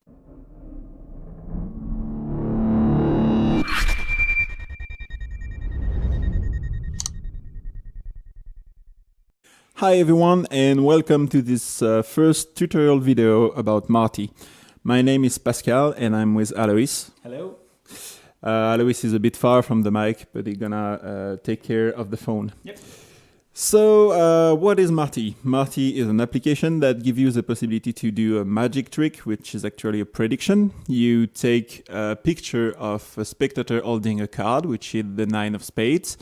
Hi everyone, and welcome to this first tutorial video about Marty. My name is Pascal and I'm with Alois. Hello. Alois is a bit far from the mic, but he's gonna take care of the phone. Yep. So what is Marty? Marty is an application that gives you the possibility to do a magic trick, which is actually a prediction. You take a picture of a spectator holding a card, which is the 9 of spades,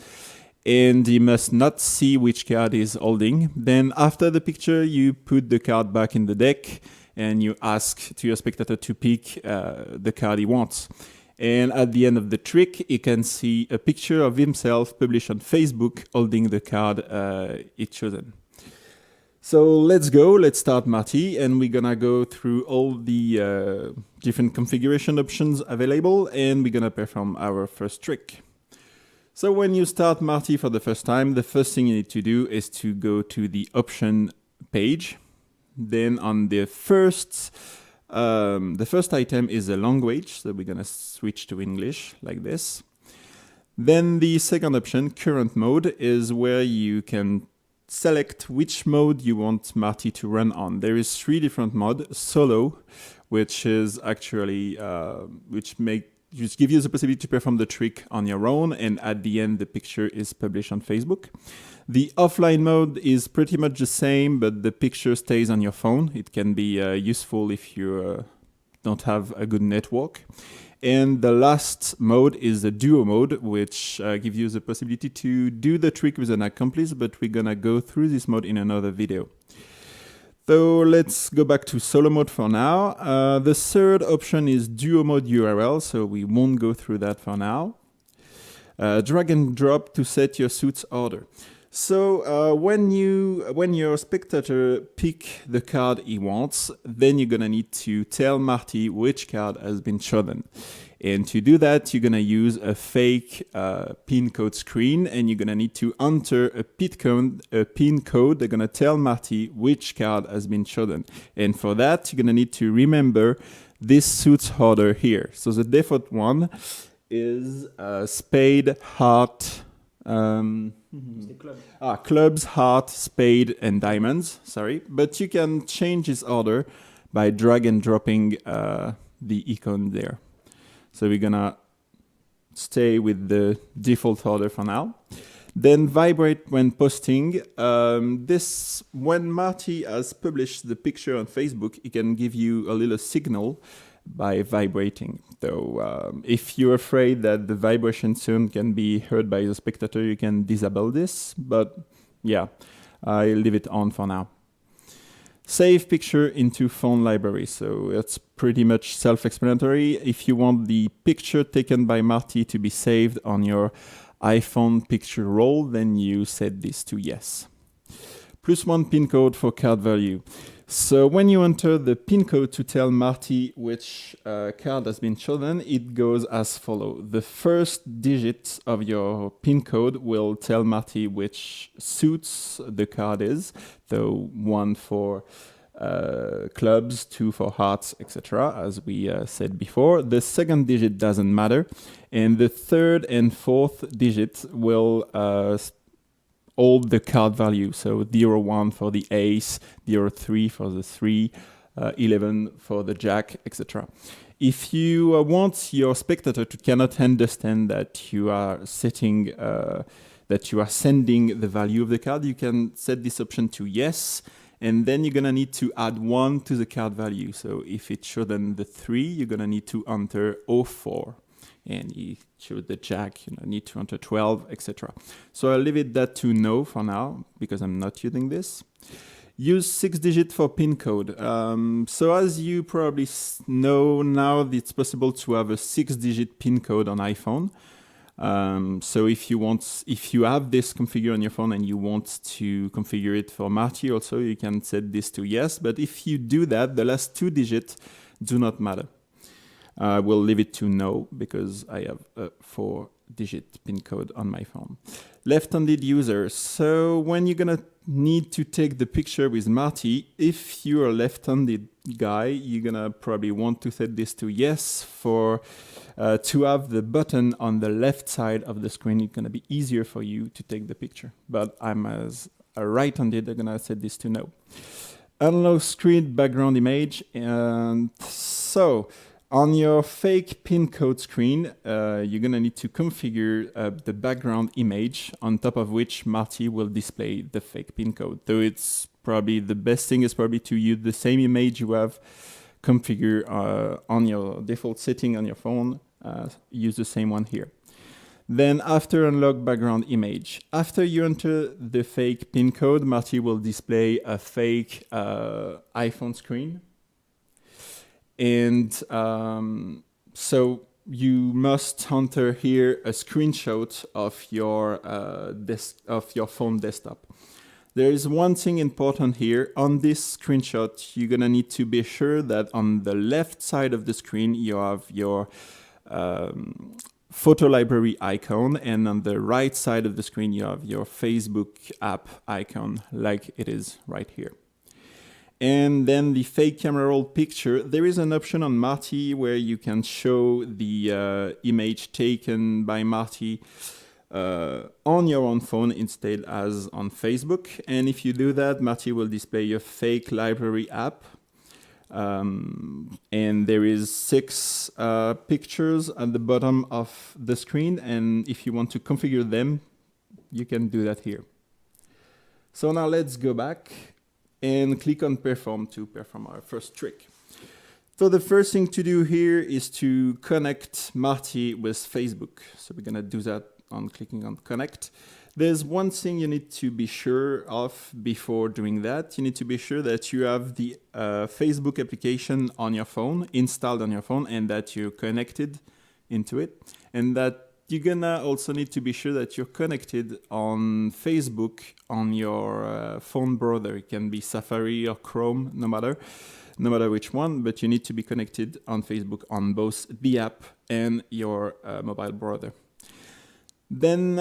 and he must not see which card he's holding. Then after the picture, you put the card back in the deck and you ask to your spectator to pick the card he wants. And at the end of the trick, he can see a picture of himself published on Facebook holding the card he's chosen. So let's start Marty, and we're gonna go through all the different configuration options available, and we're gonna perform our first trick. So when you start Marty for the first time, the first thing you need to do is to go to the option page. Then on the first item is a language, so we're gonna switch to English like this. Then the second option, current mode, is where you can select which mode you want Marty to run on. There is 3 different modes. Solo, which is actually just give you the possibility to perform the trick on your own, and at the end the picture is published on Facebook. The offline mode is pretty much the same, but the picture stays on your phone. It can be useful if you don't have a good network. And the last mode is the duo mode, which gives you the possibility to do the trick with an accomplice, but we're gonna go through this mode in another video. So let's go back to solo mode for now. The third option is duo mode URL, so we won't go through that for now. Drag and drop to set your suit's order. So when your spectator pick the card he wants, then you're gonna need to tell Marty which card has been chosen. And to do that, you're gonna use a fake pin code screen, and you're gonna need to enter a pin code. They're gonna tell Marty which card has been chosen. And for that, you're gonna need to remember this suit's order here. So the default one is spade, heart, clubs, heart, spade, and diamonds. Sorry, but you can change this order by drag and dropping the icon there. So we're gonna stay with the default order for now. Then vibrate when posting. When Marty has published the picture on Facebook, it can give you a little signal by vibrating. So if you're afraid that the vibration sound can be heard by the spectator, you can disable this, but yeah, I'll leave it on for now. Save picture into phone library, so it's pretty much self-explanatory. If you want the picture taken by Marty to be saved on your iPhone picture roll, then you set this to yes. +1 pin code for card value. So when you enter the pin code to tell Marty which card has been chosen, it goes as follows. The first digit of your pin code will tell Marty which suits the card is. So 1 for clubs, 2 for hearts, etc., as we said before. The second digit doesn't matter. And the third and fourth digit will hold the card value, so 0-1 for the ace, 0-3 for the 3, 11 for the jack, etc. If you want your spectator to cannot understand that you are sending the value of the card, you can set this option to yes, and then you're gonna need to add 1 to the card value. So if it's chosen the 3, you're gonna need to enter 04. And you choose the jack, need to enter 12, etc. So I'll leave it that to no for now, because I'm not using this. Use 6-digit for pin code. So as you probably know now, it's possible to have a 6-digit pin code on iPhone. So if you have this configured on your phone and you want to configure it for Marty also, you can set this to yes. But if you do that, the last 2 digits do not matter. We'll leave it to no because I have 4 4-digit PIN code on my phone. Left-handed user. So when you're gonna need to take the picture with Marty, if you're a left-handed guy, you're gonna probably want to set this to yes for to have the button on the left side of the screen. It's gonna be easier for you to take the picture. But I'm as a right-handed, I'm gonna set this to no. Unlock screen background image. And so on your fake PIN code screen, you're gonna need to configure the background image on top of which Marty will display the fake PIN code. So it's probably the best thing is probably to use the same image you have configured on your default setting on your phone. Use the same one here. Then after unlock background image, after you enter the fake PIN code, Marty will display a fake iPhone screen. And so you must enter here a screenshot of your phone desktop. There is one thing important here. On this screenshot, you're gonna need to be sure that on the left side of the screen, you have your photo library icon, and on the right side of the screen, you have your Facebook app icon, like it is right here. And then the fake camera roll picture, there is an option on Marty where you can show the image taken by Marty on your own phone instead as on Facebook. And if you do that, Marty will display your fake library app. And there is 6 pictures at the bottom of the screen. And if you want to configure them, you can do that here. So now let's go back and click on perform to perform our first trick. So the first thing to do here is to connect Marty with Facebook. So we're gonna do that on clicking on connect. There's one thing you need to be sure of before doing that. You need to be sure that you have the Facebook application on your phone, installed on your phone, and that you're connected into it. And that you're gonna also need to be sure that you're connected on Facebook on your phone browser. It can be Safari or Chrome, no matter which one, but you need to be connected on Facebook on both the app and your mobile browser. Then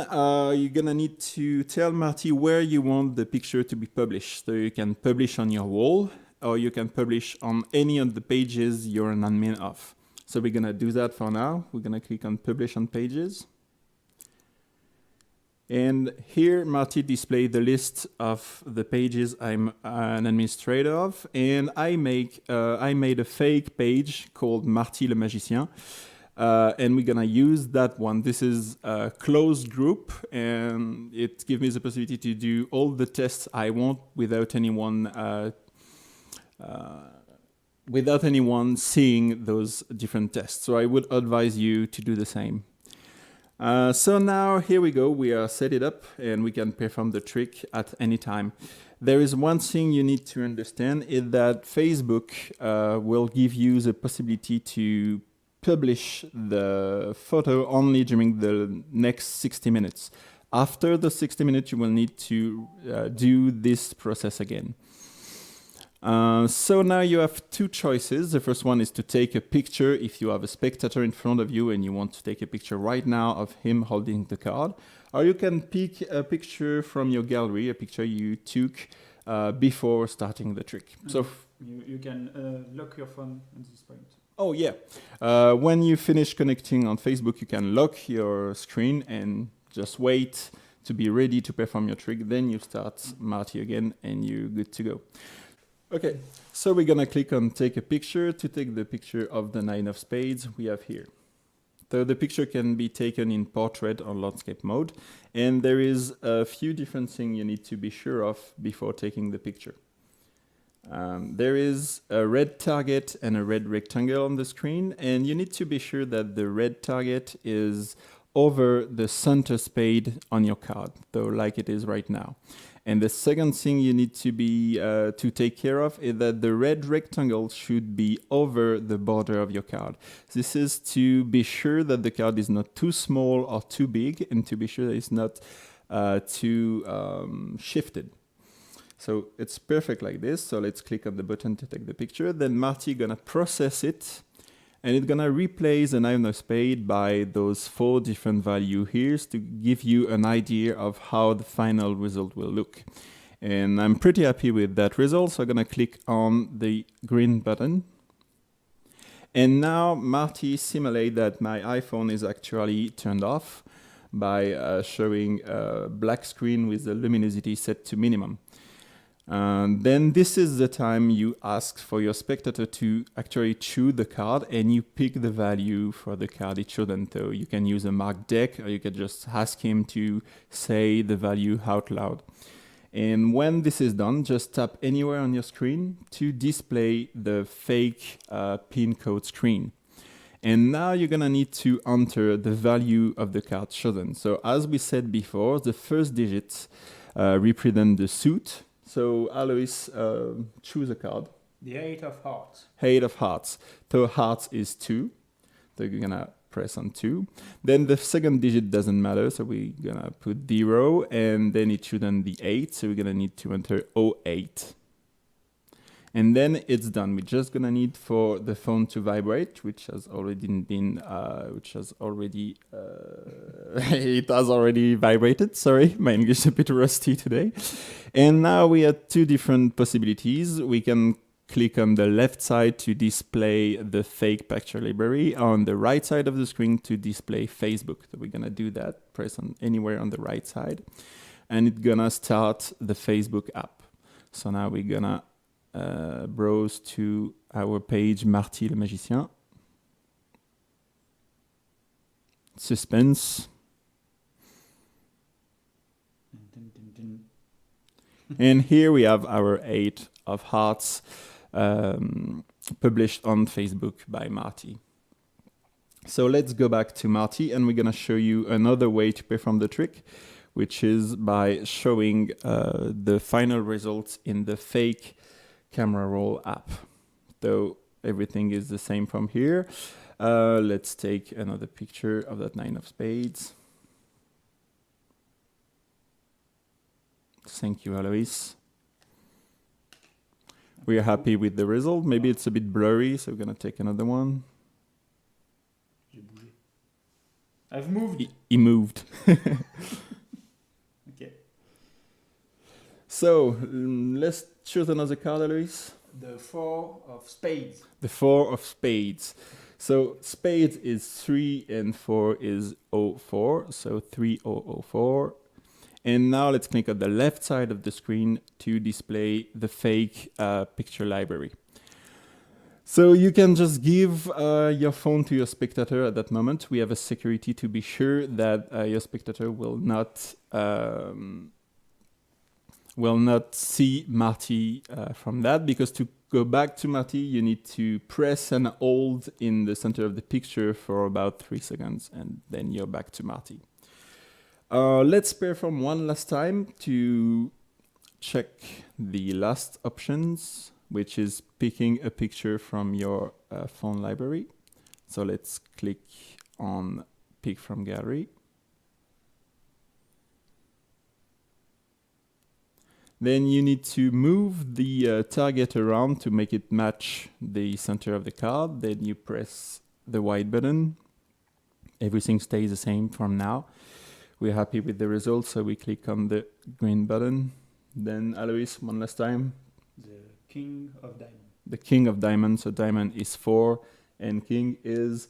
you're gonna need to tell Marty where you want the picture to be published. So you can publish on your wall, or you can publish on any of the pages you're an admin of. So we're gonna do that for now. We're gonna click on publish on pages. And here Marty displays the list of the pages I'm an administrator of. And I made a fake page called Marty le Magicien. And we're gonna use that one. This is a closed group, and it gives me the possibility to do all the tests I want without anyone seeing those different tests. So I would advise you to do the same. So now here we go. We are set it up, and we can perform the trick at any time. There is one thing you need to understand is that Facebook will give you the possibility to publish the photo only during the next 60 minutes. After the 60 minutes, you will need to do this process again. So now you have 2 choices. The first one is to take a picture if you have a spectator in front of you and you want to take a picture right now of him holding the card. Or you can pick a picture from your gallery, a picture you took before starting the trick. So you can lock your phone at this point. Oh yeah, when you finish connecting on Facebook, you can lock your screen and just wait to be ready to perform your trick. Then you start Marty again and you're good to go. Okay, so we're gonna click on take a picture to take the picture of the 9 of spades we have here. So the picture can be taken in portrait or landscape mode, and there is a few different things you need to be sure of before taking the picture. There is a red target and a red rectangle on the screen, and you need to be sure that the red target is over the center spade on your card, so like it is right now. And the second thing you need to be to take care of is that the red rectangle should be over the border of your card. This is to be sure that the card is not too small or too big, and to be sure that it's not too shifted. So it's perfect like this. So let's click on the button to take the picture. Then Marty gonna process it And it's gonna replace the nine of spade by those 4 different values here to give you an idea of how the final result will look. And I'm pretty happy with that result, so I'm gonna click on the green button. And now Marty simulates that my iPhone is actually turned off by showing a black screen with the luminosity set to minimum. Then this is the time you ask for your spectator to actually choose the card, and you pick the value for the card it chosen. So you can use a marked deck, or you can just ask him to say the value out loud. And when this is done, just tap anywhere on your screen to display the fake pin code screen. And now you're gonna need to enter the value of the card chosen. So as we said before, the first digits represent the suit. So Alois, choose a card. The 8 of hearts. 8 of hearts. So hearts is 2. So you're gonna press on 2. Then the second digit doesn't matter, so we're gonna put 0, and then it shouldn't be 8, so we're gonna need to enter 08. And then it's done. We're just gonna need for the phone to vibrate, which has already been, it has already vibrated. Sorry, my English is a bit rusty today. And now we have 2 different possibilities. We can click on the left side to display the fake picture library, on the right side of the screen to display Facebook. So we're gonna do that, press on anywhere on the right side, and it's gonna start the Facebook app. So now we're gonna browse to our page Marty le Magicien. Suspense. And here we have our 8 of hearts published on Facebook by Marty. So let's go back to Marty, and we're gonna show you another way to perform the trick, which is by showing the final results in the fake camera roll app. Though everything is the same from here. Let's take another picture of that 9 of spades. Thank you, Alois. We are happy with the result. Maybe it's a bit blurry, so we're gonna take another one. I've moved. He moved. Okay. So let's choose another card, Alois. The 4 of spades. The 4 of spades. So spades is 3 and 4 is 04. So 3004. And now let's click on the left side of the screen to display the fake picture library. So you can just give your phone to your spectator at that moment. We have a security to be sure that your spectator will not see Marty from that, because to go back to Marty, you need to press and hold in the center of the picture for about 3 seconds, and then you're back to Marty. Let's perform one last time to check the last options, which is picking a picture from your phone library. So let's click on Pick from Gallery. Then you need to move the target around to make it match the center of the card. Then you press the white button. Everything stays the same from now. We're happy with the results, so we click on the green button. Then Alois, one last time. The King of Diamonds. The King of Diamonds. So diamond is 4 and king is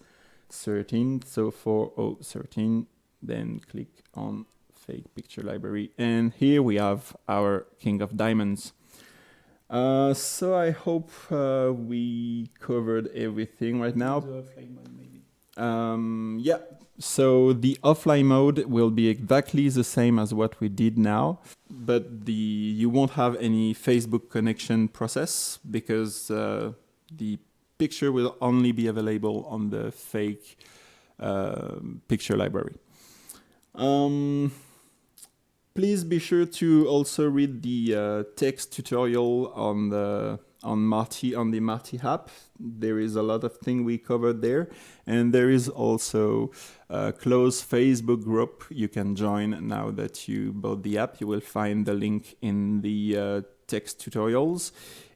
13. So 4013. Then click on fake picture library. And here we have our King of Diamonds. So I hope we covered everything right now. The offline mode, maybe. Yeah. So the offline mode will be exactly the same as what we did now, but you won't have any Facebook connection process, because the picture will only be available on the fake picture library. Please be sure to also read the text tutorial on the Marty app. There is a lot of things we covered there, and there is also a closed Facebook group you can join now that you bought the app. You will find the link in the text tutorials,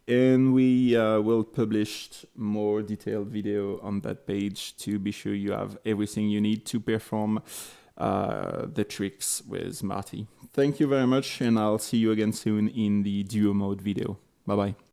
and we will publish more detailed video on that page to be sure you have everything you need to perform the tricks with Marty. Thank you very much, and I'll see you again soon in the duo mode video. Bye bye.